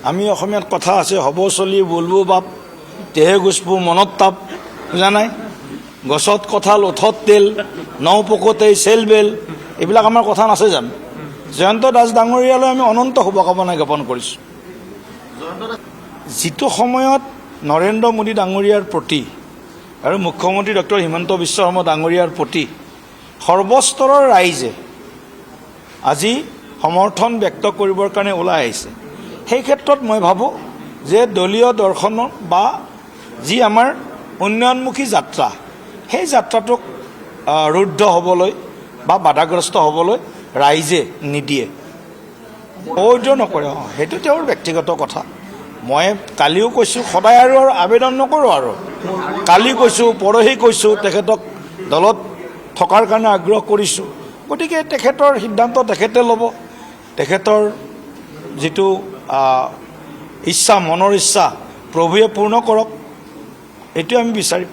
আমি অসমীয়াত কথা আছে, হ'ব চলি বলবো বাপ, তেহে গুচবো মনত তাপ, বুজা নাই? গছত কঁঠাল ওঠত তেল, নৌ পকতেই চেল বেল, এইবিলাক আমাৰ কথা নাছে জানো? জয়ন্ত দাস ডাঙৰীয়ালৈ আমি অনন্ত শুভকামনা জ্ঞাপন কৰিছোঁ। যিটো সময়ত নৰেন্দ্ৰ মোদী ডাঙৰীয়াৰ প্ৰতি আৰু মুখ্যমন্ত্ৰী ডক্টৰ হিমন্ত বিশ্ব শৰ্মা ডাঙৰীয়াৰ প্ৰতি সৰ্বস্তৰৰ ৰাইজে আজি সমৰ্থন ব্যক্ত কৰিবৰ কাৰণে ওলাই আহিছে, সেই ক্ষেত্ৰত মই ভাবোঁ যে দলীয় দৰ্শন বা যি আমাৰ উন্নয়নমুখী যাত্ৰা, সেই যাত্ৰাটোক ৰুদ্ধ হ'বলৈ বা বাধাগ্ৰস্ত হ'বলৈ ৰাইজে নিদিয়ে, অবৈধ নকৰে। সেইটো তেওঁৰ ব্যক্তিগত কথা। মই কালিও কৈছোঁ, সদায় আৰু আবেদন নকৰোঁ আৰু কালি কৈছোঁ, পৰহি কৈছোঁ, তেখেতক দলত থকাৰ কাৰণে আগ্ৰহ কৰিছোঁ। গতিকে তেখেতৰ সিদ্ধান্ত তেখেতে ল'ব, তেখেতৰ যিটো ইচ্ছা, মনৰ ইচ্ছা প্ৰভুৱে পূৰ্ণ কৰক, এইটোৱে আমি বিচাৰিম।